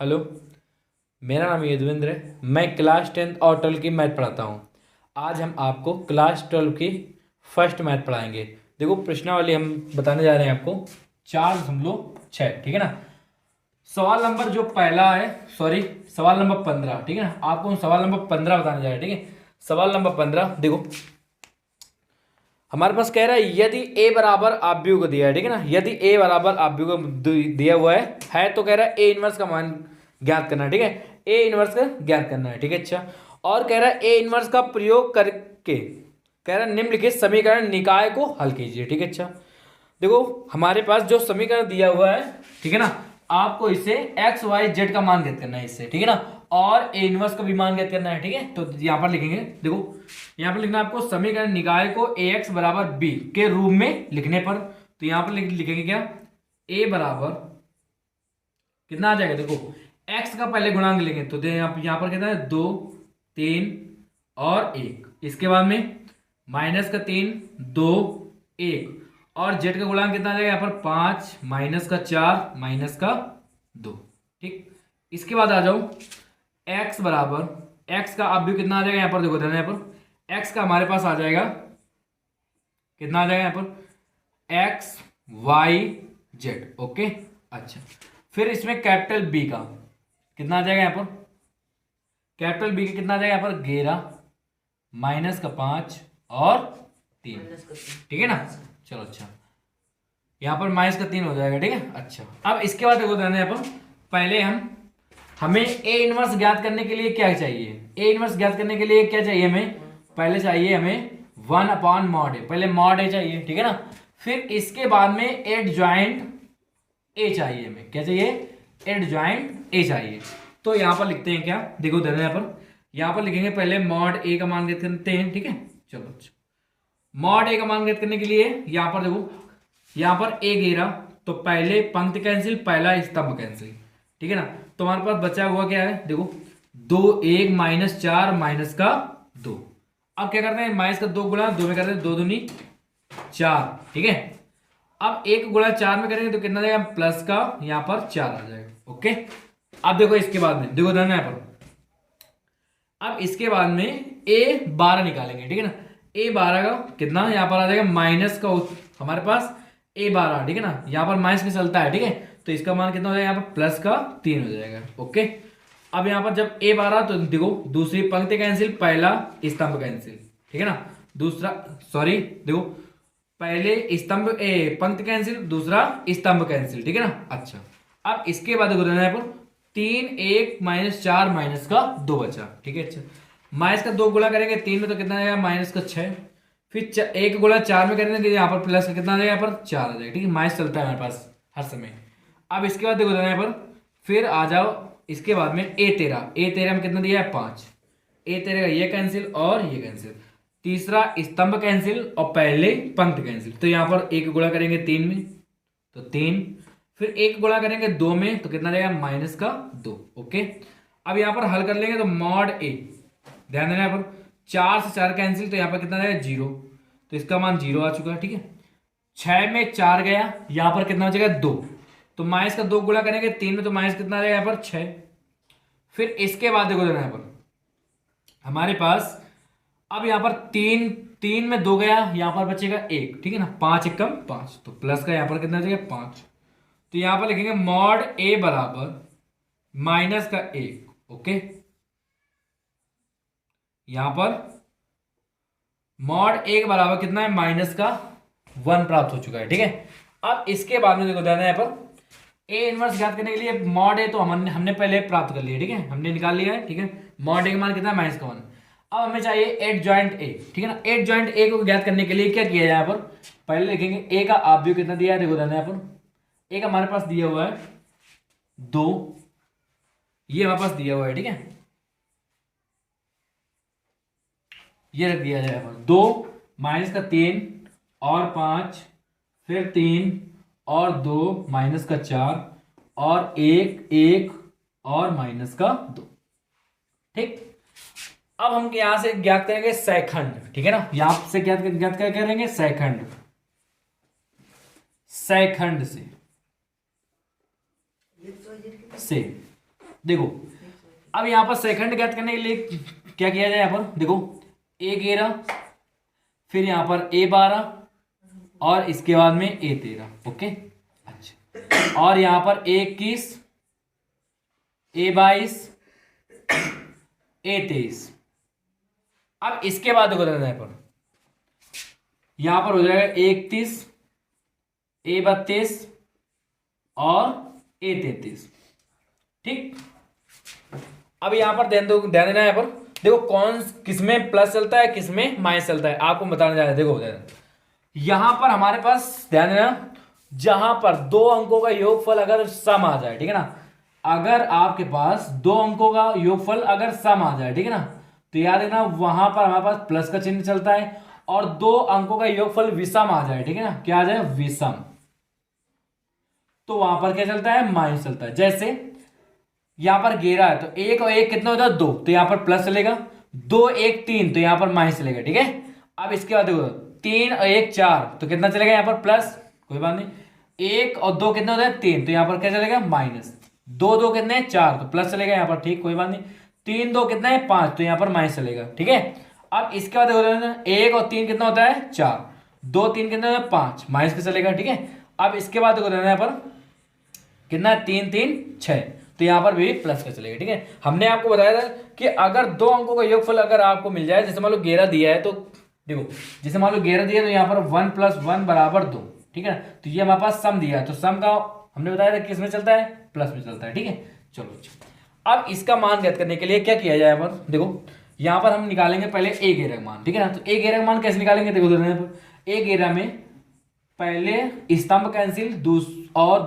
Hello. मेरा नाम यदुवेंद्र है। मैं क्लास 10th और 12 की मैथ पढ़ाता हूँ। आज हम आपको क्लास 12 की फर्स्ट मैथ पढ़ाएंगे। देखो प्रश्नावली हम बताने जा रहे हैं आपको 4.6, ठीक है ना। सवाल नंबर जो पहला है, सॉरी सवाल नंबर 15, ठीक है ना। आपको हम सवाल नंबर 15 बताने जा रहे हैं, ठीक है। सवाल नंबर 15 देखो, हमारे पास कह रहा है यदि a बराबर आव्यूह को दिया है, ठीक है ना। यदि a बराबर आव्यूह को दिया हुआ है तो कह रहा है a इनवर्स का मान ज्ञात करना है, ठीक है। a इनवर्स का ज्ञात करना है, ठीक है। अच्छा, और कह रहा है a इनवर्स का प्रयोग करके कह रहा है निम्नलिखित समीकरण निकाय को हल कीजिए, ठीक है। अच्छा, देखो हमारे पास जो समीकरण दिया हुआ है, ठीक है ना, आपको इसे एक्स वाई जेड का मान ज्ञात करना है इससे, ठीक है ना। और ए इनवर्स का भी मान ज्ञात करना है, ठीक है। तो यहां पर लिखेंगे, देखो यहां पर लिखना है आपको समीकरण निकाय को ए एक्स बराबर बी के रूप में लिखने पर। तो यहां पर लिखेंगे क्या, ए बराबर कितना आ जाएगा, देखो एक्स का पहले गुणांक लेंगे तो यहां पर कितना है 2, 3 और 1। इसके बाद में माइनस का 3, 2, 1 और जेड का गुणांक कितना आ जाएगा यहाँ पर 5, माइनस का 4, माइनस का 2, ठीक। इसके बाद आ जाओ एक्स बराबर, एक्स का अब भी कितना आ जाएगा यहाँ पर, देखो ध्यान, यहाँ पर एक्स का हमारे पास आ जाएगा कितना आ जाएगा यहाँ पर एक्स वाई जेड, ओके। अच्छा, फिर इसमें कैपिटल बी का कितना आ जाएगा यहाँ पर, कैपिटल बी का कितना आ जाएगा यहाँ पर 11, माइनस का 5 और 3, ठीक है ना। चलो अच्छा, यहाँ पर माइनस का 3 हो जाएगा, ठीक है। अच्छा, अब इसके बाद देखो ध्यान, यहाँ पर पहले हमें ए इनवर्स ज्ञात करने के लिए क्या चाहिए, ए इनवर्स ज्ञात करने के लिए क्या चाहिए हमें, पहले चाहिए हमें 1/mod ए, पहले मॉड ए चाहिए, ठीक है ना। फिर इसके बाद में एड ज्वाइंट ए चाहिए, हमें क्या चाहिए, एड ज्वाइंट ए चाहिए। तो यहां पर लिखते हैं क्या, देखो ध्यान, यहां पर लिखेंगे पहले मॉड ए का मान ज्ञात करते हैं, ठीक है। चलो अच्छा, मॉड ए का मान ज्ञात करने के लिए यहां पर देखो, यहां पर ए 11 तो पहले पंक्ति कैंसिल, पहला स्तंभ कैंसिल, ठीक है ना। तो हमारे पास बचा हुआ क्या है, देखो 2, 1 माइनस 4 माइनस का 2। अब क्या करते हैं, माइनस का 2 गुणा 2 में करते हैं 2 दूनी 4, ठीक है। अब 1 गुणा 4 में करेंगे तो कितना जाएगा, प्लस का यहां पर 4 आ जाएगा, ओके। अब देखो इसके बाद में देखो ध्यान, यहां पर अब इसके बाद में ए 12 निकालेंगे, ठीक है ना। ए 12 का कितना यहां पर आ जाएगा माइनस का, हमारे पास ए 12, ठीक है ना। यहां पर माइनस में चलता है, ठीक है। तो इसका मान कितना हो जाएगा यहाँ पर प्लस का 3 हो जाएगा, ओके। अब यहां पर जब ए 12 तो देखो दूसरी पंक्ति कैंसिल, पहला स्तंभ कैंसिल, ठीक है ना। दूसरा, सॉरी देखो पहले स्तंभ ए पंक्ति कैंसिल, दूसरा स्तंभ कैंसिल, ठीक है ना। अच्छा, अब इसके बाद देखो यहाँ पर 3, 1 माइनस 4 माइनस का 2 बचा, ठीक है। अच्छा, माइनस का 2 गुणा करेंगे 3 में तो कितना आएगा माइनस का 6, फिर 1 गुणा 4 में करेंगे तो यहाँ पर प्लस का कितना आ जाएगा, यहाँ पर 4 आ जाएगा, ठीक है। माइनस चलता है हमारे पास हर समय। अब इसके बाद देखो यहाँ पर फिर आ जाओ, इसके बाद में ए 13 में कितना दिया है 5, ए 13 का ये कैंसिल और ये कैंसिल, तीसरा स्तंभ कैंसिल और पहले पंक्ति कैंसिल। तो यहाँ पर 1 गुणा करेंगे 3 में तो 3, फिर 1 गुणा करेंगे 2 में तो कितना जाएगा माइनस का 2, ओके। अब यहाँ पर हल कर लेंगे तो मॉड ए, ध्यान देना यहाँ पर 4 से 4 कैंसिल तो यहाँ पर कितना जाएगा 0, तो इसका मान 0 आ चुका है, ठीक है। 6 में 4 गया, यहाँ पर कितना बचेगा 2, तो माइनस का 2 गुणा करेंगे 3 में तो माइनस कितना आ जाएगा यहाँ पर 6। फिर इसके बाद देखो यहाँ पर हमारे पास अब यहाँ पर 3 में 2 गया, यहाँ पर बचेगा 1, ठीक है ना। 5 एकम 5 तो प्लस का यहाँ पर कितना बचेगा 5। तो यहां पर लिखेंगे मॉड ए बराबर माइनस का 1, ओके। यहां पर मॉड ए के बराबर कितना है माइनस का 1 प्राप्त हो चुका है, ठीक है। अब इसके बाद में देखो ध्यान यहाँ पर ए इनवर्स ज्ञात करने के लिए मॉड ए तो हमने पहले प्राप्त कर लिया, ठीक है, हमने निकाल लिया है, ठीक है। मॉड ए का मान कितना है माइनस का 1। अब हमें चाहिए एड ज्वाइंट ए, ठीक है ना। एड ज्वाइंट ए को ज्ञात करने के लिए क्या किया है, यहाँ पर पहले लिखेंगे ए का आव्यूह कितना दिया है, देखो ध्यान यहाँ पर ए का हमारे पास दिया हुआ है 2, ये हमारे पास दिया हुआ है, ठीक है। ये रख दिया जाएगा 2 माइनस का 3 और 5, फिर 3 और 2 माइनस का 4 और 1, 1 और माइनस का 2, ठीक। अब हम यहां से ज्ञात करेंगे सेकंड, ठीक है ना। यहां से ज्ञात क्या करेंगे सेकंड, सेकंड से देखो अब यहाँ पर सेकंड ज्ञात करने के लिए क्या किया जाए, यहाँ पर देखो A11, फिर यहाँ पर A12 और इसके बाद में A13। ओके अच्छा, और यहाँ पर A21, A22, A23। अब इसके बाद देखो यहाँ पर हो जाएगा 31, A32 और A33। ठीक, अब यहाँ पर ध्यान देना है। यहाँ पर देखो कौन किसमें प्लस चलता है किसमें माइनस चलता है, आपको बताने जा रहा है। देखो यहाँ पर हमारे पास ध्यान देना, जहां पर दो अंकों का योगफल अगर सम आ जाए, ठीक है ना, अगर आपके पास दो अंकों का योगफल अगर सम आ जाए, ठीक है ना, तो याद रखना वहां पर हमारे पास प्लस का चिन्ह चलता है। और दो अंकों का योगफल विषम आ जाए, ठीक है ना, क्या आ जाए विषम, तो वहां पर क्या चलता है माइनस चलता है। जैसे यहां पर 11 है तो 1 और 1 कितना होता है 2, तो यहां पर प्लस चलेगा। 2 1 3 तो यहां पर माइनस चलेगा। ठीक है, अब इसके बाद देखो 3 और 1 4 तो कितना चलेगा यहाँ पर प्लस, कोई बात नहीं। 1 और 2 कितना होता है 3 तो यहाँ पर क्या चलेगा माइनस। 2 2 कितने हैं 4 तो प्लस चलेगा यहाँ पर, ठीक कोई बात नहीं। 3 2 कितना है 5 तो यहाँ पर माइनस चलेगा। ठीक है, अब इसके बाद देखो 1 और 3 कितना होता है 4, 2 3 कितना होता है 5 माइनस का चलेगा। ठीक है, अब इसके बाद देखो यहाँ पर कितना है 3 3 6 तो यहाँ पर भी प्लस का चलेगा। ठीक है, हमने आपको बताया था कि अगर दो अंकों का योगफल अगर आपको मिल जाए, जैसे मान लो 11 दिया है तो देखो, जैसे मान लो 11 दिया तो यहाँ पर 1 + 1 = 2। ठीक है, तो ये हमारे पास सम दिया है, तो सम का हमने बताया था किस में चलता है प्लस में चलता है। ठीक है, चलो अब इसका मान ज्ञात करने के लिए क्या किया जाए, यहाँ पर देखो यहाँ पर हम निकालेंगे पहले A11 का मान। ठीक है ना, तो A11 का मान कैसे निकालेंगे, देखो A11 में पहले स्तंभ कैंसिल और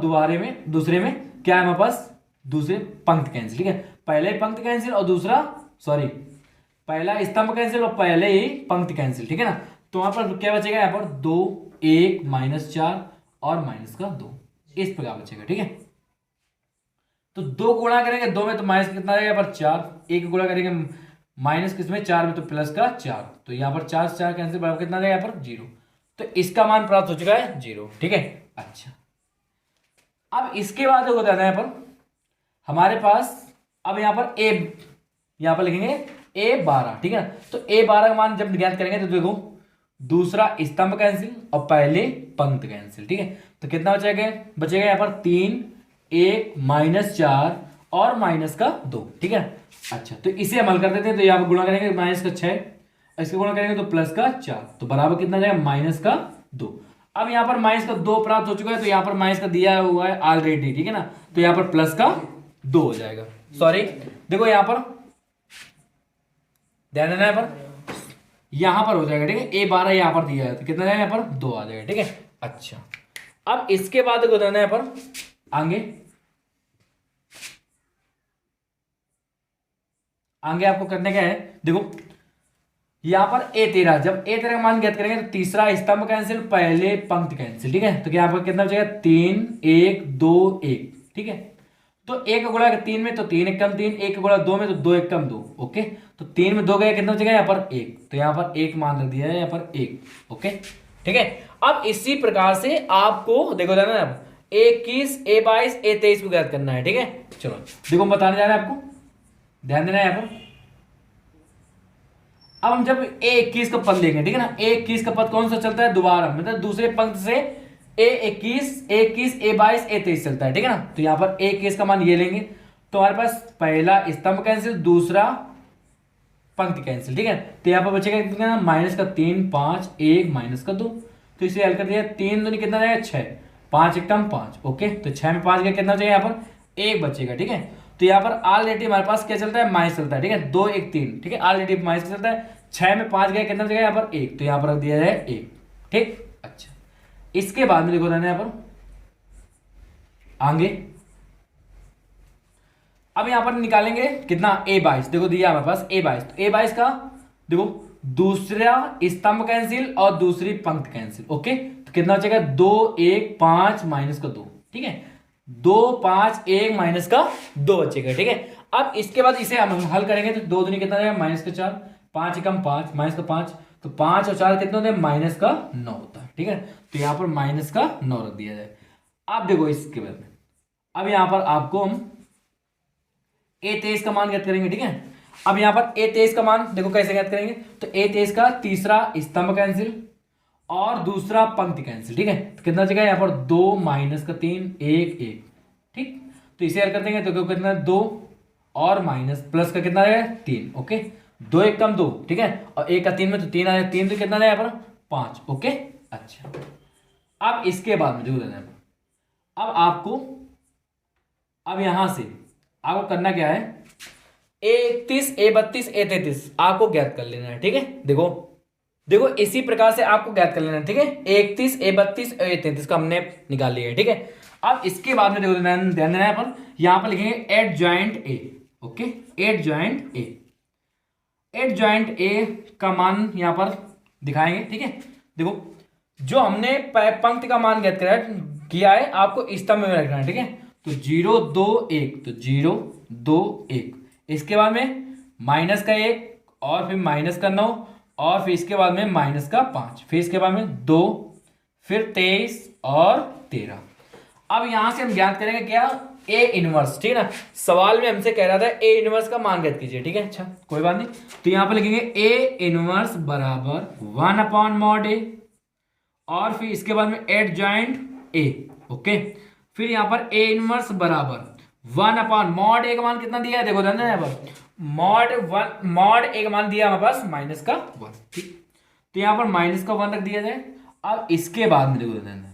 दूसरे में क्या है हमारे पास दूसरे पंक्ति कैंसिल। ठीक है, पहले पंक्ति कैंसिल और दूसरा पहला स्तंभ कैंसिल और पहले ही पंक्ति कैंसिल। ठीक है ना, तो वहां पर क्या बचेगा यहाँ पर 2 1 -4 और -2 इस प्रकार बचेगा। ठीक है, तो 2 गुणा करेंगे 2 में तो माइनस कितना आएगा यहाँ पर 4, 1 गुणा करेंगे माइनस किसमें 4 में तो प्लस का 4, तो यहाँ पर 4 4 कैंसिल बराबर कितना आएगा यहाँ पर 0, तो इसका मान प्राप्त हो चुका है 0। ठीक है, अच्छा अब इसके बाद हो जाता है यहाँ पर हमारे पास, अब यहाँ पर यहाँ पर लिखेंगे A12। ठीक है, तो A12 का मान जब ज्ञात करेंगे तो देखो दूसरा स्तंभ कैंसिल और पहले पंक्ति कैंसिल। ठीक है, तो कितना बचेगा यहाँ पर 3 1 -4 और -2। ठीक है, अच्छा तो इसे हम हल कर देते हैं, तो यहाँ पर गुणा करेंगे -6, इसके गुणा करेंगे तो +4, तो बराबर कितना जाएगा -2। अब यहाँ पर -2 प्राप्त हो चुका है, तो यहाँ पर माइनस का दिया हुआ है ऑलरेडी। ठीक है ना, तो यहाँ पर +2 हो जाएगा। सॉरी देखो यहाँ पर ध्यान देना, यहाँ पर हो जाएगा। ठीक है, A12 यहाँ पर दिया है तो कितना जाएगा यहाँ पर 2 आ जाएगा। ठीक है, अच्छा अब इसके बाद देखो यहाँ पर आगे आपको करने क्या है, देखो यहाँ पर A13, जब A13 का मान ज्ञात करेंगे तो तीसरा स्तंभ कैंसिल पहले पंक्ति कैंसिल। ठीक है, तो यहाँ पर कितना बचेगा 3 1 2 1। ठीक है, तो 1 गुणा 3 में तो 3 × 3, 1 गुणा 2 में तो 2 × 2। ओके, तो 3 में 2 गया कितना बचेगा यहाँ पर 1, तो यहाँ पर 1 मान रख दिया है यहाँ पर 1। ओके, ठीक है, अब इसी प्रकार से आपको देखो जाना है 21 A22 A23 को ज्ञात करना है। ठीक है, चलो देखो बताने जा रहे हैं आपको, ध्यान देना है यहाँ पर। अब हम जब A21 का पद लेंगे, ठीक है ना, A21 का पद कौन सा चलता है दोबारा, मतलब दूसरे पंक्ति से A21 A22 A23 चलता है। ठीक है ना, तो यहाँ पर A21 का मान ये लेंगे तो हमारे पास पहला स्तंभ कैंसिल दूसरा पंक्ति कैंसिल। ठीक है, तो यहाँ पर बचेगा कितना -3 5 1 -2, तो इसे हल कर दिया 3 दूनी कितना जाएगा 6, 5 × 5। ओके, तो 6 में 5 गया कितना बचेगा यहाँ पर 1 बचेगा। ठीक है, तो यहाँ पर ऑलरेडी हमारे पास क्या चलता है माइनस चलता है। ठीक है, 2 1 3। ठीक है, ऑलरेडी माइनस चलता है। 6 में 5 गया कितना बचेगा यहाँ पर 1, तो यहाँ पर रख दिया जाए 1। ठीक, अच्छा इसके बाद में देखो यहाँ पर आगे, अब यहाँ पर निकालेंगे कितना A22, देखो दिया हमारे पास A22, तो A22 का देखो दूसरा स्तंभ कैंसिल और दूसरी पंक्ति कैंसिल। ओके, तो कितना बचेगा 2 1 5 -2। ठीक है, 2 5 1 -2 बचेगा। ठीक है, अब इसके बाद इसे हम हल करेंगे तो 2 दूनी कितना जाएगा -4, 5 × 5 -5, तो 5 और 4 कितना होता है -9 होता है। ठीक है, तो यहाँ पर -9 रख दिया जाए। अब देखो इसके बाद में अब यहाँ पर आपको हम A23 का मान ज्ञात करेंगे। ठीक है, अब यहाँ पर A23 का मान देखो कैसे ज्ञात करेंगे। तो A23 का तीसरा स्तंभ कैंसिल और दूसरा पंक्ति कैंसिल। ठीक है, तो कितना जगह यहाँ पर 2 माइनस का 3 1 1। ठीक, तो इसे ऐड कर देंगे तो कितना 2 और माइनस प्लस का कितना है 3। ओके, 2 1 कम 2। ठीक है, और 1 का 3 में तो 3 आया, 3 तो कितना है यहाँ पर 5। ओके, अच्छा अब इसके बाद में जो देना है, अब आपको अब यहां से आपको करना क्या है, A31 A32 A33 आपको ज्ञात कर लेना है। ठीक है, देखो देखो इसी प्रकार से आपको ज्ञात कर लेना है। ठीक है, A31 A32 A33 का हमने निकाल लिया है। ठीक है, अब इसके बाद में देखो ध्यान देना है, अपन यहां पर लिखेंगे at joint A. Okay, at joint A, at joint A का मान यहां पर दिखाएंगे। ठीक है, देखो जो हमने पंक्ति का मान ज्ञात किया है आपको स्तंभ में रखना है। ठीक है, तो 0 2 1, तो 0 2 1, इसके बाद में माइनस का 1 और फिर माइनस का 9 और फिर इसके बाद में माइनस का 5, फिर इसके बाद में 2, फिर 23 और 13। अब यहां से हम ज्ञात करेंगे क्या, ए इनवर्स। ठीक है ना, सवाल में हमसे कह रहा था ए इनवर्स का मान ज्ञात कीजिए। ठीक है, अच्छा कोई बात नहीं, तो यहां पर लिखेंगे ए इनवर्स बराबर 1/mod ए और फिर इसके बाद में एट जॉइंट ए। ओके, फिर यहां पर ए इनवर्स बराबर 1/mod ए का मान कितना दिया है, देखो ध्यान देना यहाँ पर mod ए का मान दिया हमारे पास माइनस का 1। ठीक, तो यहां पर माइनस का 1 रख दिया जाए। अब इसके बाद में देखो ध्यान,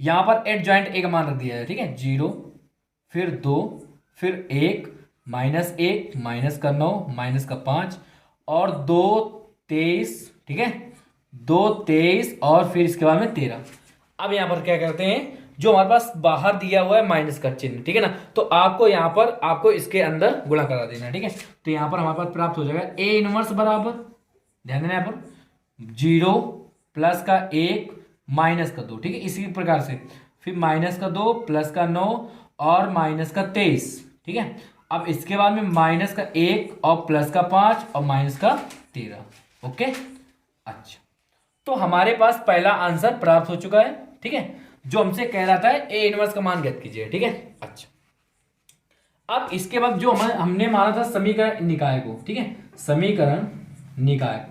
यहां पर एट जॉइंट ए का मान रख दिया है। ठीक है, 0 फिर 2 फिर 1 माइनस 1 माइनस का 9 माइनस का 5 और 2 23। ठीक है, 2 23 और फिर इसके बाद में 13। अब यहां पर क्या करते हैं, जो हमारे पास बाहर दिया हुआ है माइनस का चिन्ह। ठीक है ना, तो आपको यहां पर आपको इसके अंदर गुणा करा देना है। ठीक है, तो यहां पर हमारे पास प्राप्त हो जाएगा ए इनवर्स बराबर, ध्यान देना यहां पर 0 प्लस का 1 माइनस का 2। ठीक है, इसी प्रकार से फिर माइनस का 2 प्लस का 9 और माइनस का 23। ठीक है, अब इसके बाद में माइनस का 1 और प्लस का 5 और माइनस का 13। ओके, अच्छा तो हमारे पास पहला आंसर प्राप्त हो चुका है। ठीक है, जो हमसे कह रहा था ए इनवर्स का मान ज्ञात कीजिए। ठीक है, अच्छा अब इसके बाद जो हमने माना था समीकरण निकाय को। ठीक है, समीकरण निकाय को,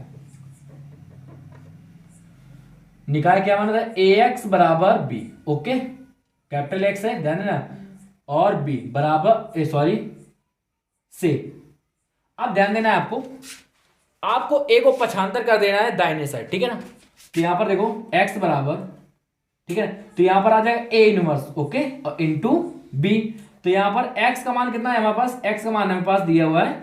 निकाय क्या माना था, ए एक्स बराबर बी। ओके, कैपिटल एक्स है ध्यान देना, और बी बराबर सॉरी से। अब ध्यान देना है आपको ए को पक्षांतर कर देना है दाहिने साइड। ठीक है ना, तो यहां पर देखो एक्स बराबर, ठीक है, तो यहां पर आ जाएगा ए इनवर्स। ओके, और इंटू बी, तो यहां पर एक्स का मान कितना है हमारे पास, एक्स का मान हमारे पास दिया हुआ है,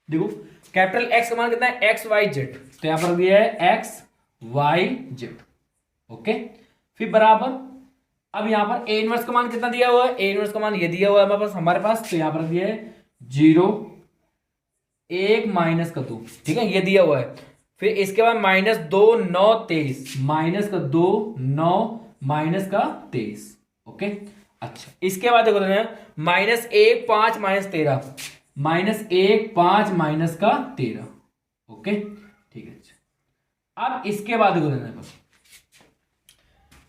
देखो कैपिटल एक्स का मान कितना है एक्स वाई जेड, तो यहां पर दिया है एक्स वाई जेड। ओके, फिर बराबर, अब यहां पर ए इनवर्स का मान कितना दिया हुआ है, ए इनवर्स का मान ये दिया हुआ है हमारे पास, तो यहां पर दिया है 0 1 माइनस का 2। ठीक है, ये दिया हुआ है, फिर इसके बाद माइनस 2 9 23 माइनस का 2 9 माइनस का 23। ओके, अच्छा इसके बाद देखो माइनस 1 5 माइनस 13 माइनस 1 5 माइनस का 13। ओके, ठीक है, अच्छा अब इसके बाद देखो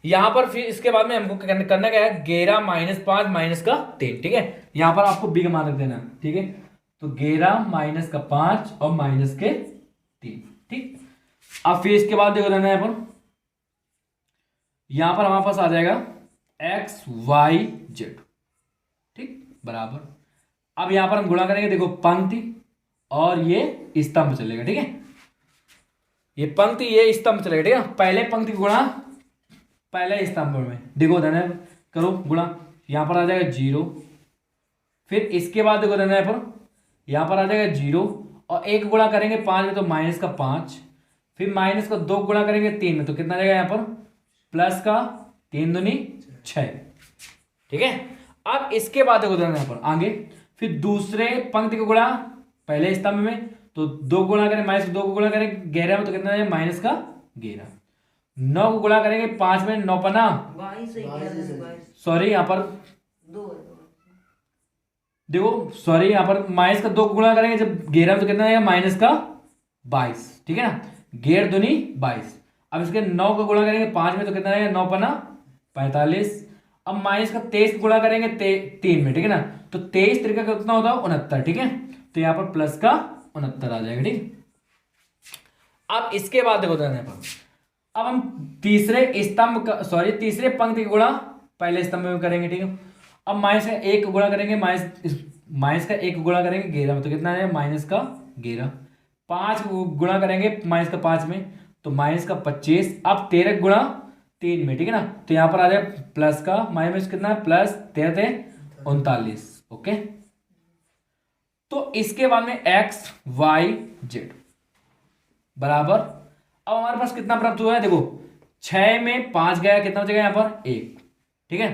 यहां पर फिर इसके बाद में हमको करना क्या है, 11 माइनस 5 माइनस का 3। ठीक है, यहां पर आपको बी का मान रख देना। ठीक है, तो 11 माइनस का 5 और माइनस के 3। ठीक, अब फिर इसके बाद देखो देना है यहां पर हमारे पास आ जाएगा एक्स वाई जेड। ठीक, बराबर, अब यहां पर हम गुणा करेंगे, देखो पंक्ति और ये स्तंभ चलेगा। ठीक है, ये पंक्ति ये स्तंभ चलेगा। ठीक है, पहले पंक्ति गुणा पहले स्तंभ में, देखो देना करो गुणा, यहां पर आ जाएगा 0, फिर इसके बाद देखो देना यहां पर आ जाएगा 0 और 1 गुणा करेंगे 5 में तो माइनस का 5, फिर माइनस का 2 गुणा करेंगे 3 में तो कितना जाएगा यहाँ पर प्लस का 3 दूनी 6। ठीक है, अब इसके बाद देखो यहाँ पर आगे, फिर दूसरे पंक्ति को गुणा पहले स्तंभ में, तो 2 गुणा करें माइनस 2 को गुणा करें 11 में तो कितना जाएगा माइनस का 11, 9 को गुणा करेंगे 5 में 9 पना सॉरी यहाँ पर देखो सॉरी यहाँ पर माइनस का 2 गुणा करेंगे जब 11 तो कितना आएगा माइनस का 22। ठीक है ना, 11 दूनी 22। अब इसके 9 को गुणा करेंगे 5 में तो कितना आएगा 9 पना 45 अब माइनस का 23 गुणा करेंगे 3 में, ठीक है ना, तो 23 तरीका कितना होता है 69, ठीक है, तो यहाँ पर प्लस का 69 आ जाएगा, ठीक। अब इसके बाद देखो यहाँ पर अब हम तीसरे स्तंभ का तीसरे पंक्ति का गुणा पहले स्तंभ में करेंगे, ठीक है। अब माइनस का 1 गुणा करेंगे, माइनस का 1 गुणा करेंगे 11 में, तो कितना है माइनस का 11। 5 गुणा करेंगे माइनस का 5 में, तो माइनस का 25। अब 13 गुणा 3 में, ठीक है ना, तो यहाँ पर आ जाए प्लस का माइनस कितना है प्लस 13 39, ओके। तो इसके बाद में एक्स वाई जेड बराबर, अब हमारे पास कितना प्राप्त हुआ है देखो, 6 में 5 गया, कितना बचेगा यहाँ पर 1, ठीक है।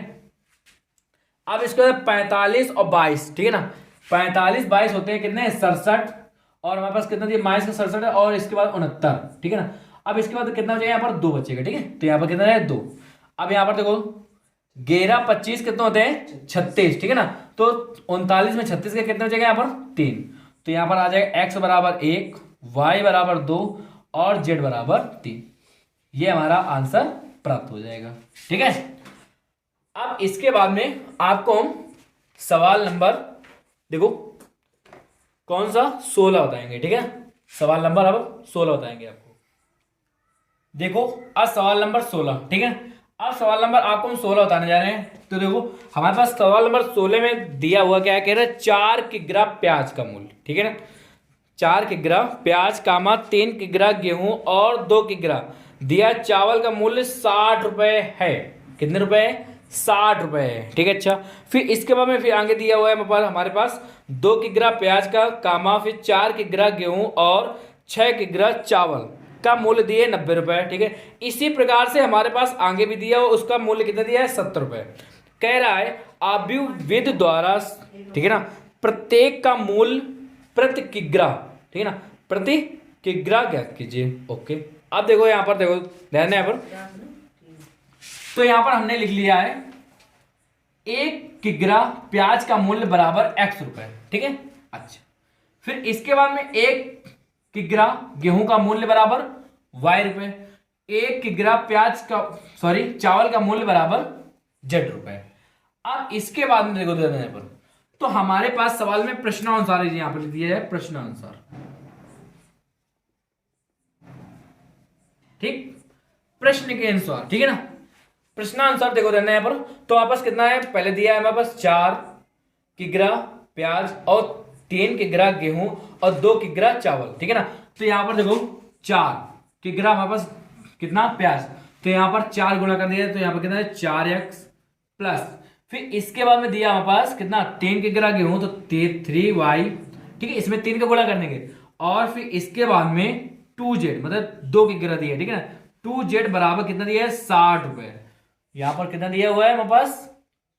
अब इसके बाद 45 और 22, ठीक है ना, 45 22 होते हैं कितने 67, और हमारे पास कितना दिया माइनस का 67 है, और इसके बाद 69, ठीक है ना। अब इसके बाद कितना बचेगा यहाँ पर 2 बचेगा, ठीक है, तो यहाँ पर कितना है 2। अब यहाँ पर देखो 11 25 कितने होते हैं 36, ठीक है ना, तो 39 में 36 के कितने बचेगा यहाँ पर 3, तो यहाँ पर आ जाएगा एक्स बराबर 1, वाई बराबर 2 और जेड बराबर 3। ये हमारा आंसर प्राप्त हो जाएगा, ठीक है। अब इसके बाद में आपको हम सवाल नंबर देखो कौन सा 16 बताएंगे, ठीक है, सवाल नंबर अब 16 बताएंगे आपको। देखो अब सवाल नंबर 16, ठीक है, अब सवाल नंबर आपको हम 16 बताने जा रहे हैं। तो देखो हमारे पास सवाल नंबर 16 में दिया हुआ क्या है, कह रहे हैं 4 किग्रा प्याज का मूल्य, ठीक है ना, 4 किग्रा प्याज कामा 3 किग्रा गेहूं और 2 किग्रा दिया चावल का मूल्य 60 रुपए है। कितने रुपए है 60 रुपए है, ठीक है। अच्छा फिर इसके बाद में फिर आगे दिया हुआ है हमारे पास 2 किग्रा प्याज का कामा फिर 4 किग्रा गेहूं और 6 किग्रा चावल का मूल्य दिए 90 रुपए, ठीक है। इसी प्रकार से हमारे पास आगे भी दिया हुआ उसका मूल्य कितना दिया है 70 रुपए। कह रहा है आव्यूविद द्वारा, ठीक है ना, प्रत्येक का मूल्य प्रति किग्रा, ठीक है ना, प्रति किग्रा ज्ञात कीजिए, ओके। अब देखो यहाँ पर देखो ध्यान यहाँ पर, तो यहाँ पर हमने लिख लिया है 1 किग्रा प्याज का मूल्य बराबर x रुपए, ठीक है। अच्छा फिर इसके बाद में 1 किग्रा गेहूं का मूल्य बराबर y रुपए, 1 किग्रा प्याज का चावल का मूल्य बराबर z रुपए। अब इसके बाद में देखो यहाँ पर, तो हमारे पास सवाल में प्रश्नानुसार यहाँ पर दिया है प्रश्नानुसार, ठीक, प्रश्न के अनुसार, ठीक है ना, प्रश्नानुसार देखो रहना है यहाँ पर। तो हमारे पास कितना है, पहले दिया है हमारे पास 4 किग्रा प्याज और 3 किग्रा गेहूं और 2 किग्रा चावल, ठीक है ना। तो यहाँ पर देखो 4 किग्रा हमारे पास कितना प्याज, तो यहाँ पर 4 गुणा कर दिया, तो यहाँ पर कितना है 4x प्लस फिर इसके बाद में दिया हमारे पास कितना 3 किग्रा गेहूं तो 3y, ठीक है, इसमें 3 का गुणा करने के, और फिर इसके बाद में 2z मतलब 2 किग्रा दिया, ठीक है ना, 2z बराबर कितना दिया है 60 रुपए। यहाँ पर कितना दिया हुआ है हमारे पास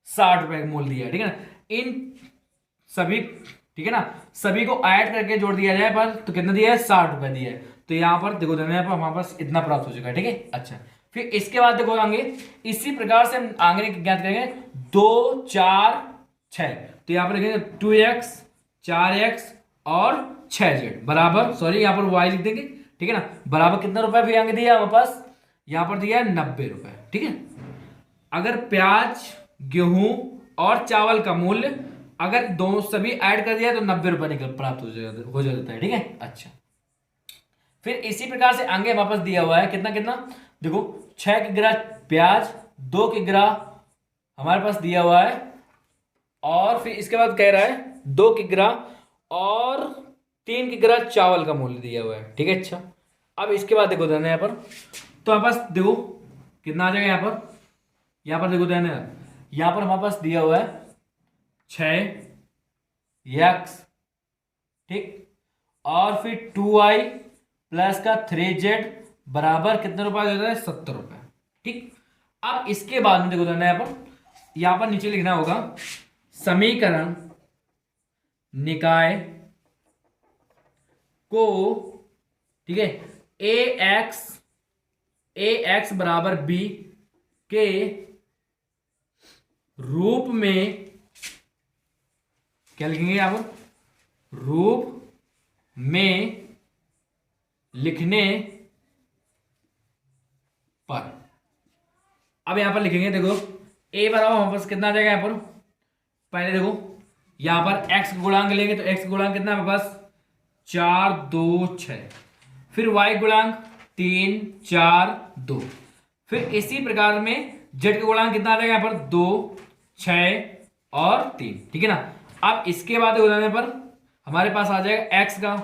60 रुपए का मूल्य दिया है, ठीक है ना। इन सभी, ठीक है ना, सभी को ऐड करके जोड़ दिया जाए पर तो कितना दिया है 60 रुपए दिया है। तो यहाँ पर देखो यहाँ पर हमारे पास इतना प्राप्त हो चुका है, ठीक है। अच्छा फिर इसके बाद देखो आगे इसी प्रकार से हम आगे ज्ञात करेंगे 2 4 6, तो यहाँ पर लिखेंगे 2x 4x और 6z बराबर यहाँ पर y लिख देंगे, ठीक है ना, बराबर कितना रुपए फिर आगे दिया हमारे पास, यहाँ पर दिया है 90 रुपए, ठीक है। अगर प्याज गेहूं और चावल का मूल्य अगर दोनों सभी ऐड कर दिया तो 90 रुपए निकल प्राप्त हो जाता है, ठीक है। अच्छा फिर इसी प्रकार से आगे वापस दिया हुआ है कितना कितना देखो 6 किग्रा प्याज 2 किग्रा हमारे पास दिया हुआ है, और फिर इसके बाद कह रहा है 2 किग्रा और 3 किग्रा चावल का मूल्य दिया हुआ है, ठीक है। अच्छा अब इसके बाद देखो ध्यान यहाँ पर, तो हमारे पास देखो कितना आ जाएगा यहाँ पर देखो ध्यान यहाँ पर हमारे पास दिया हुआ है 6x, ठीक, और फिर 2y प्लस का 3z बराबर कितने रुपए आ जाता है 70 रुपए, ठीक। अब इसके बाद में देखो यहाँ पर नीचे लिखना होगा समीकरण निकाय को, ठीक है, ax बराबर b के रूप में क्या लिखेंगे यहाँ पर, रूप में लिखने पर। अब यहां पर लिखेंगे देखो ए बराबर हमारे पास कितना आ जाएगा यहाँ पर, पहले देखो यहाँ पर एक्स गुणांक लेंगे तो एक्स गुणांक कितना है हमारे पास 4 2 6, फिर वाई गुणांक 3 4 2, फिर इसी प्रकार में जेड का गुणांक कितना आ जाएगा यहाँ पर 2 6 और 3, ठीक है ना। अब इसके बाद गुणाने पर हमारे पास आ जाएगा एक्स का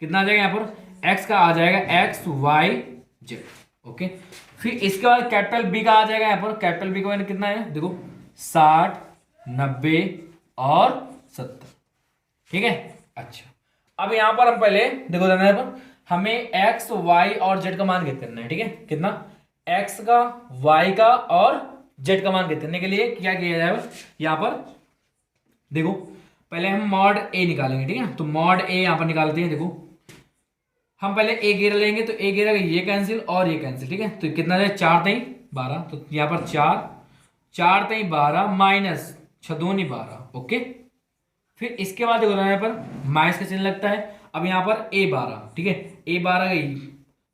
कितना आ जाएगा यहाँ पर, एक्स का आ जाएगा एक्स वाई जेड, ओके। फिर इसके बाद कैपिटल बी का आ जाएगा यहाँ पर, कैपिटल बी का मैंने कितना है देखो 60 90 और 70, ठीक है। अच्छा अब यहाँ पर हम पहले देखो यहाँ पर हमें एक्स वाई और जेड का मान ज्ञात करना है, ठीक है। कितना, एक्स का वाई का और जेड का मान ज्ञात करने के लिए क्या किया जाएगा, यहाँ पर देखो पहले हम मॉड ए निकालेंगे, ठीक है। तो मॉड ए यहाँ पर निकालते हैं, देखो हम पहले ए घेरा लेंगे तो ए घेरा ये कैंसिल और ये कैंसिल, ठीक है। तो कितना है 4 3 12, तो यहाँ पर 4 3 12 माइनस 6 2 12, ओके। फिर इसके बाद देखो यहाँ पर माइनस का चिन्ह लगता है। अब यहाँ पर ए 12, ठीक है, ए 12 गई,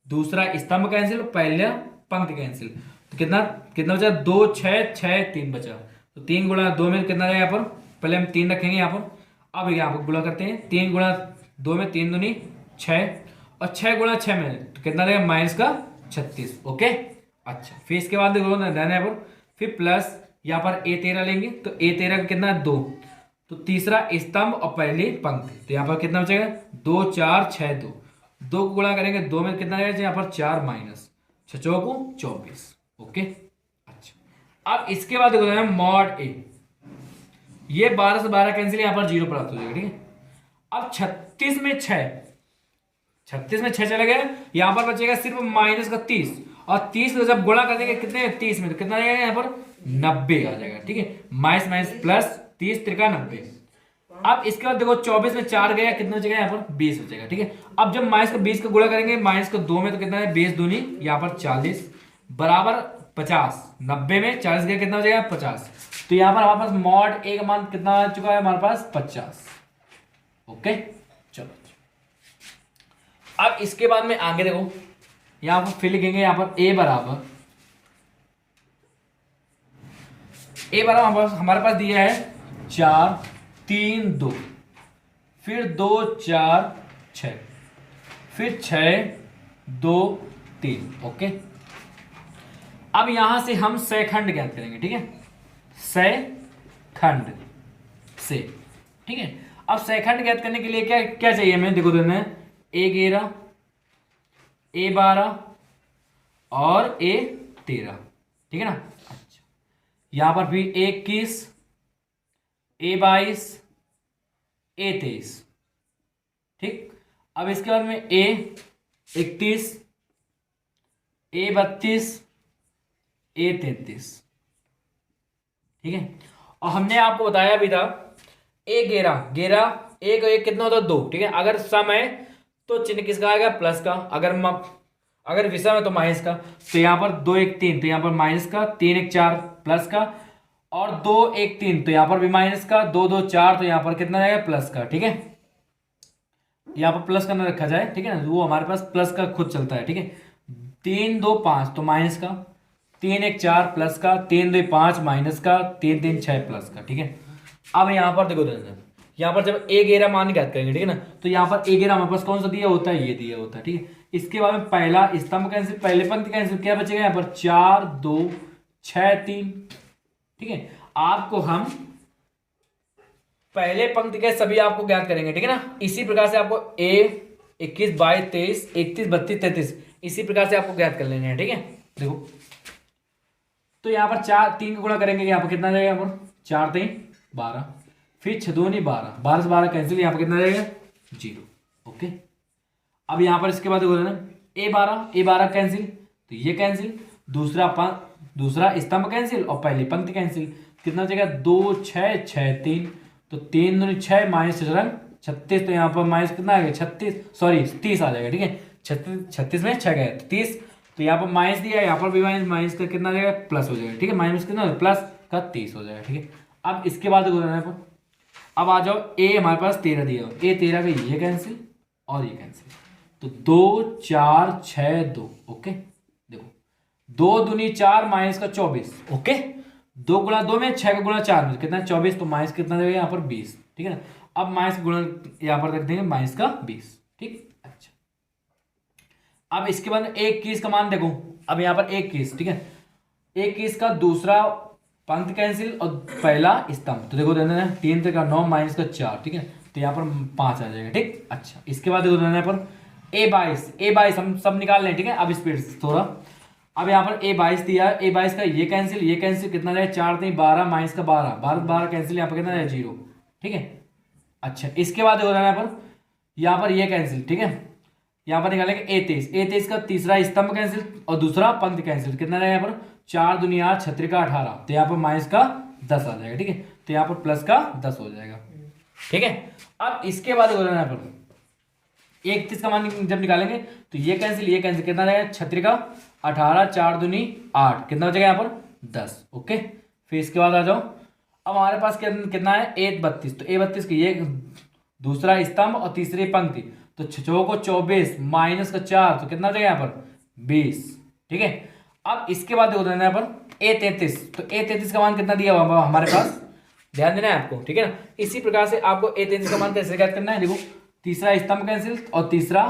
दूसरा स्तंभ कैंसिल, पहले पंक्ति कैंसिल, तो कितना कितना बचा 2 6 6 3 बचा, तो 3 गुणा 2 में कितना जाएगा यहाँ पर, पहले हम 3 रखेंगे यहाँ पर। अब यहाँ पर गुणा करते हैं, 3 गुणा 2 में 3 दूनी 6 और 6 गुणा 6 में तो कितना रहेगा माइनस का 36, ओके। अच्छा फिर इसके बाद देखो यहाँ पर फिर प्लस यहाँ पर ए 13 लेंगे तो ए 13 का कितना 2, तो तीसरा स्तंभ और पहली पंक्ति, तो यहाँ पर कितना बचेगा 2 4 6 2, 2 को गुणा करेंगे 2 में कितना रहेगा यहाँ पर 4 माइनस 6 चौको 24, ओके। अच्छा अब इसके बाद देखो मॉड ए, ये 12 से 12 कैंसिल, यहाँ पर 0 प्राप्त हो जाएगा, ठीक है। अब 36 में 6 चला गया, यहाँ पर बचेगा सिर्फ माइनस का 30, और 30 को जब गुणा कर देंगे कितने 30 में, तो कितना रहेगा यहाँ पर 90 आ जाएगा, ठीक है। Minus minus plus 30 Trika 90। अब इसके बाद देखो 24 में 4 गया, कितना बचेगा यहाँ पर 20 बचेगा, ठीक है। अब जब माइनस का 20 का गुणा करेंगे माइनस का 2 में, तो कितना है 20 दूनी यहाँ पर 40 बराबर 50, 90 में 40 गया कितना बचेगा 50, तो यहाँ पर हमारे पास मॉड ए का मान कितना आ चुका है हमारे पास 50, ओके। चलो अब इसके बाद में आगे देखो यहाँ पर फिर लिखेंगे यहाँ पर ए बराबर हमारे पास दिया है 4 3 2, फिर 2 4 6, फिर 6 2 3, ओके। अब यहां से हम सेखंड ज्ञात करेंगे, ठीक है, सेखंड से, ठीक है। अब सेखंड ज्ञात करने के लिए क्या क्या चाहिए हमें, देखो देना है ए 11 ए 12 और ए 13, ठीक है ना। अच्छा यहां पर भी 21 ए 22 ए 23, ठीक। अब इसके बाद में ए 31 ए 32 ए 33, ठीक है। और हमने आपको बताया भी था ए 11 एक एक कितना होता है 2, ठीक है। अगर सम है तो चिन्ह किसका आएगा प्लस का, अगर विषम है तो माइनस का, तो यहाँ पर 2 1 3 तो यहाँ पर माइनस का, 3 1 4 प्लस का, और 2 1 3 तो यहाँ पर भी माइनस का, 2 2 4 तो यहाँ पर कितना जाएगा प्लस का, ठीक है। यहाँ पर प्लस का ना रखा जाए, ठीक है ना, वो हमारे पास प्लस का खुद चलता है, ठीक है। 3 2 5 तो माइनस का, 3 1 4 प्लस का, 3 2 5 माइनस का, 3 3 6 प्लस का, ठीक है। अब यहाँ पर देखो यहाँ पर जब ए 11 मान ज्ञात करेंगे, ठीक है ना, तो यहाँ पर ए 11 हमारे पास कौन सा दिया होता है, ये दिया होता है, ठीक है। इसके बाद में पहला स्तंभ कैंसिल, पहले पंक्ति कैंसिल, क्या बचेगा यहाँ पर 4 2 6 3, ठीक है। आपको हम पहले पंक्ति के सभी आपको ज्ञात करेंगे, ठीक है ना। इसी प्रकार से आपको ए 21 22 23 31 32 33 इसी प्रकार से आपको ज्ञात कर लेने हैं, ठीक है। देखो तो यहाँ पर 3 का गुणा करेंगे, यहाँ पर कितना जाएगा, यहाँ पर 4 3 12, फिर 6 2 12, 12 से 12 कैंसिल, यहाँ पर कितना जाएगा 0, ओके। अब यहाँ पर इसके बाद देखो ना ए 12 कैंसिल, तो ये कैंसिल, दूसरा स्तंभ कैंसिल और पहली पंक्ति कैंसिल, कितना बचेगा 2 6 6 3, तो 3 दूनी 6 माइनस 36, तो यहाँ पर माइनस कितना आ गया 30 आ जाएगा, ठीक है। 36 में 6 गए 30, तो यहाँ पर माइनस दिया, यहाँ पर भी माइनस का कितना आ जाएगा प्लस हो जाएगा, ठीक है। माइनस कितना प्लस का 30 हो जाएगा, ठीक है। अब इसके बाद देखो यहाँ पर अब आ जाओ ए हमारे पास 13 दिया हो, ए 13 का ये कैंसिल और ये कैंसिल, तो 2 4 6 2, ओके। देखो 2 दूनी 4 माइनस का 24, ओके। 2 गुणा 2 में, 6 का गुणा 4 में कितना 24, तो माइनस कितना देगा यहाँ पर 20, ठीक है ना। अब माइनस गुणा यहाँ पर रख देंगे माइनस का 20, ठीक। अच्छा, अब इसके बाद 21 का मान देखो, अब यहाँ पर 21, ठीक है, 21 का दूसरा पंक्ति कैंसिल और पहला स्तंभ, तो देखो देना है 3 का 9 माइनस का 4, ठीक है, तो यहाँ पर 5 आ जाएगा, ठीक। अच्छा, इसके बाद देखो देना है पर A22 हम सब निकाल लें, ठीक है। अब स्पीड से थोड़ा, अब यहाँ पर A22 दिया है, A22 का ये कैंसिल कितना रहेगा 4 3 12 माइनस का 12 12 कैंसिल, यहाँ पर कितना रहेगा 0, ठीक है। अच्छा, इसके बाद देखो यहाँ पर ये कैंसिल, ठीक है, यहाँ पर निकालेंगे A23 का तीसरा स्तंभ कैंसिल और दूसरा पंक्ति कैंसिल, कितना रहेगा यहाँ पर 4 दूनी 8 6 का 18, तो यहाँ पर माइनस का 10 आ जाएगा, ठीक है, तो यहाँ पर प्लस का 10 हो जाएगा, ठीक है। अब इसके बाद देखो यहाँ पर 31 का मान जब निकालेंगे तो ये कैंसिल कितना रहेगा 36 का 18 4 दूनी 8, कितना हो जाएगा यहाँ पर 10, ओके। फिर इसके बाद आ जाओ, अब हमारे पास कितना है A32, तो A32 की ये दूसरा स्तंभ और तीसरी पंक्ति, तो 6 को 24 माइनस का 4, तो कितना हो जाएगा यहाँ पर 20, ठीक है। अब इसके बाद देखो यहाँ पर A33, तो A33 का मान कितना दिया हुआ हमारे पास, ध्यान देना है आपको, ठीक है ना। इसी प्रकार से आपको A33 का मान कैसे ज्ञात करना है, देखो तीसरा स्तंभ कैंसिल और तीसरा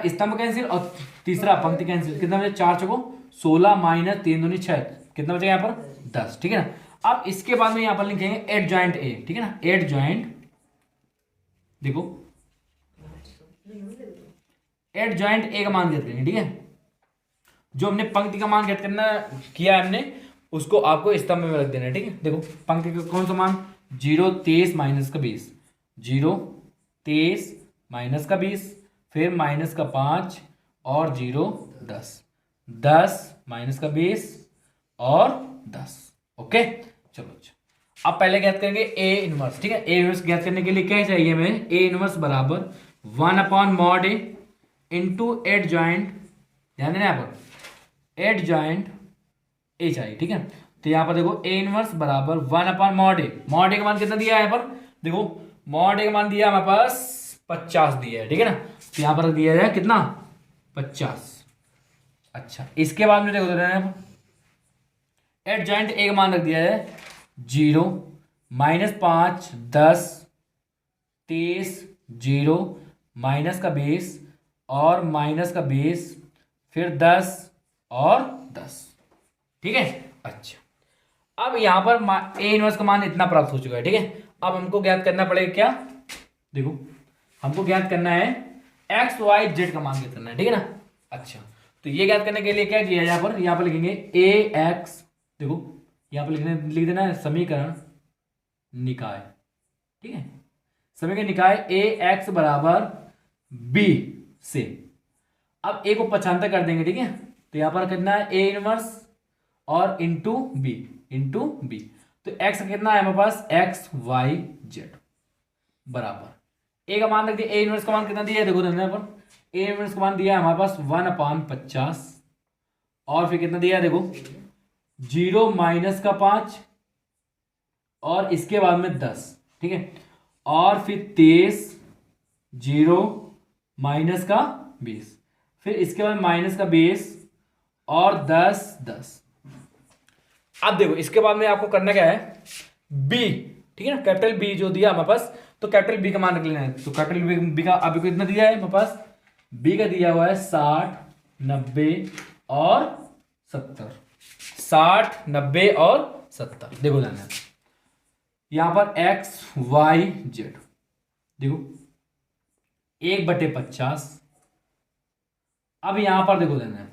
स्तंभ कैंसिल और तीसरा पंक्ति कैंसिल, कितना बचे 4 चौको 16 माइनस 3 दूनी 6, कितना बचेगा यहाँ पर 10, ठीक है ना। अब इसके बाद में यहाँ पर लिखेंगे एड जॉइंट ए, ठीक है ना, एड जॉइंट, देखो एड जॉइंट ए का मान ज्ञात करेंगे, ठीक है। जो हमने पंक्ति का मान ज्ञात करना किया हमने, उसको आपको स्तंभ में रख देना है, ठीक है। देखो पंक्ति का कौन सा मान 0 23 माइनस का 20, 0 23 माइनस का 20, फिर माइनस का 5 और 0 10, 10 माइनस का 20 और 10, ओके। चलो अच्छा, अब पहले ज्ञात करेंगे ए इनवर्स, ठीक है। ए इनवर्स ज्ञात करने के लिए क्या चाहिए हमें, ए इनवर्स बराबर 1/mod A into add joint, ध्यान देना यहाँ पर एड जॉइंट ए चाहिए, ठीक है। तो यहाँ पर देखो ए इनवर्स बराबर 1/mod A, mod A का मान कितना दिया है यहाँ पर, देखो mod A का मान दिया हमारे पास 50 दिया है, ठीक है ना, तो यहाँ पर दिया है कितना 50। अच्छा, इसके बाद में देखो एड जॉइंट ए का मान रख दिया है 0 माइनस 5 10 23 0 माइनस का 20 और माइनस का 20 फिर 10 और 10, ठीक है। अच्छा, अब यहाँ पर ए इनवर्स का मान इतना प्राप्त हो चुका है, ठीक है। अब हमको ज्ञात करना पड़ेगा क्या, देखो हमको ज्ञात करना है एक्स वाई जेड का मान ज्ञात करना है, ठीक है ना। अच्छा, तो ये ज्ञात करने के लिए क्या किया यहाँ पर लिखेंगे ए एक्स, देखो यहाँ पर लिख देना है समीकरण निकाय, ठीक है, समीकरण निकाय ए एक्स बराबर बी से, अब ए को 75 कर देंगे, ठीक है। तो यहाँ पर कितना है ए इनवर्स और इंटू बी, तो एक्स कितना है हमारे पास एक्स वाई जेड बराबर ए का मान रख दिया, ए इनवर्स का मान कितना दिया है देखो यहाँ पर ए इनवर्स का मान दिया है हमारे पास 1/50 और फिर कितना दिया है देखो 0 माइनस का 5 और इसके बाद में 10, ठीक है, और फिर 23 0 माइनस का 20, फिर इसके बाद माइनस का 20 और 10। अब देखो इसके बाद में आपको करना क्या है बी, ठीक है ना, कैपिटल बी जो दिया हमारे पास, तो कैपिटल बी का मान रख लेना है। तो कैपिटल बी का अभी को इतना दिया है हमारे पास, बी का दिया हुआ है 60 90 और 70, 60 90 और 70, देखो जाना यहां पर एक्स वाई जेड, देखो 1/50, अब यहां पर देखो देना है,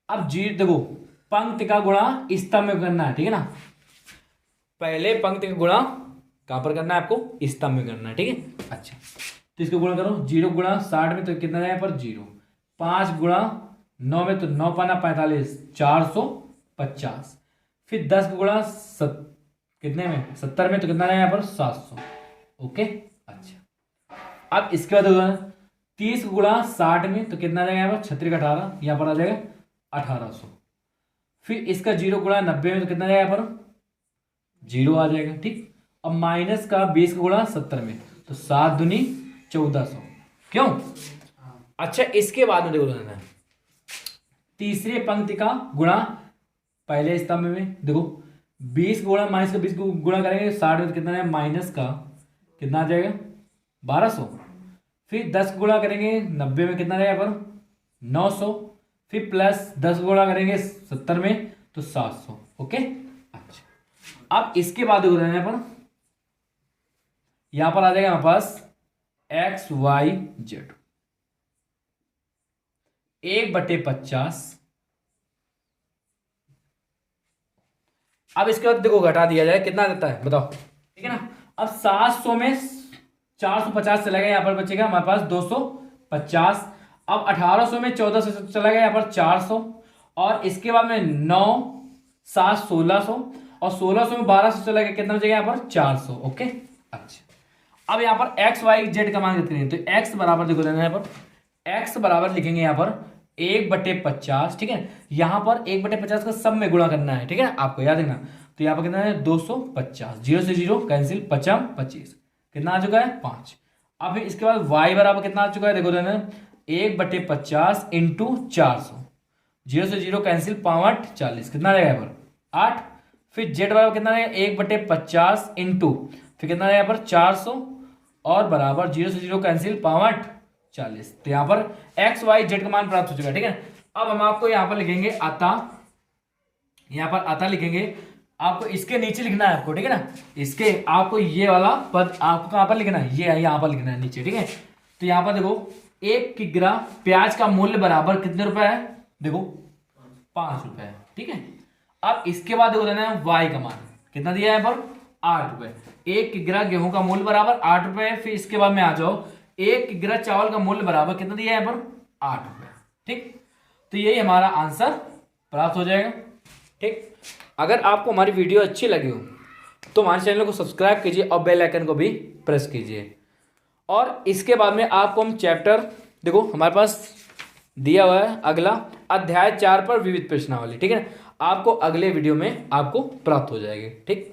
अब जी देखो पंक्ति का गुणा स्तंभ में करना है, ठीक है ना, पहले पंक्ति का गुणा कहां पर करना है आपको स्तंभ में करना है, ठीक है। अच्छा, तो इसको गुणा करो 0 गुणा 60 में तो कितना है पर 0, 5 गुणा 9 में तो 9 पाना 45 450, फिर 10 गुणा कितने में 70 में तो कितना है यहाँ पर 700, ओके। अच्छा, अब इसके बाद 30 गुणा 60 में तो कितना आ जाएगा यहाँ पर 36 का 18, यहाँ पर आ जाएगा 1800, फिर इसका 0 गुणा 90 में तो कितना आ जाएगा यहाँ पर 0 आ जाएगा, ठीक। अब माइनस का 20 का गुणा 70 में तो 7 दूनी 1400, क्यों। अच्छा, इसके बाद में देखो तीसरे पंक्ति का गुणा पहले स्तंभ में। देखो 20 गुणा माइनस का 20 को गुणा करेंगे 60 में, कितना है माइनस का कितना आ जाएगा 1200। फिर 10 गुणा करेंगे 90 में, कितना रहेगा पर 900। फिर प्लस 10 गुणा करेंगे 70 में तो 700। ओके अच्छा, अब इसके बाद देखो यहाँ पर आ जाएगा हमारे पास एक्स वाई जेड 1/50। अब इसके बाद देखो घटा दिया जाए कितना देता है बताओ, ठीक है ना। अब 700 में 450 चला गया, यहाँ पर बचेगा हमारे पास 250। अब 1800 में 1400 चला गया, यहाँ पर 400। और इसके बाद में 9 7 1600 और 1600 में 1200 चला गया, कितना बचेगा यहाँ पर 400। ओके अच्छा, अब यहाँ पर एक्स वाई जेड का मान कितने हैं, तो एक्स बराबर देखो यहाँ पर एक्स बराबर लिखेंगे यहाँ पर 1/50, ठीक है। यहाँ पर 1/50 का सब में गुणा करना है, ठीक है, आपको याद रखना। तो यहाँ पर कितना है 250, 0 से 0 कैंसिल, 50 25 कितना आ चुका है 5। अब फिर इसके बाद y बराबर कितना आ चुका है देखो ना 1/50 इंटू 400, 0 से 0 कैंसिल, 5 40 कितना रहेगा यहाँ पर 8। फिर z बराबर कितना रहेगा 1/50 इंटू फिर कितना रहेगा यहाँ पर 400 और बराबर 0 से 0 कैंसिल, 5 40। तो यहाँ पर एक्स वाई जेड का मान प्राप्त हो चुका है, ठीक है। अब हम आपको यहाँ पर लिखेंगे अतः, यहाँ पर अतः लिखेंगे, आपको इसके नीचे लिखना है आपको, ठीक है ना। इसके आपको ये वाला पद आपको कहाँ पर लिखना है, ये यहाँ पर लिखना है नीचे, ठीक है। तो यहाँ पर देखो 1 किग्रा प्याज का मूल्य बराबर कितने रुपए है, देखो 5 रुपए है, ठीक है। अब इसके बाद देखो देना है वाई का मान कितना दिया है यहाँ पर 8 रुपए। 1 किग्रा गेहूं का मूल्य बराबर 8 रुपए। फिर इसके बाद में आ जाओ 1 किग्रा चावल का मूल्य बराबर कितना दिया है यहाँ पर 8 रुपए, ठीक। तो यही हमारा आंसर प्राप्त हो जाएगा, ठीक। अगर आपको हमारी वीडियो अच्छी लगी हो तो हमारे चैनल को सब्सक्राइब कीजिए और बेल आइकन को भी प्रेस कीजिए। और इसके बाद में आपको हम चैप्टर देखो हमारे पास दिया हुआ है अगला अध्याय 4 पर विविध प्रश्नावली, ठीक है। आपको अगले वीडियो में आपको प्राप्त हो जाएगी, ठीक।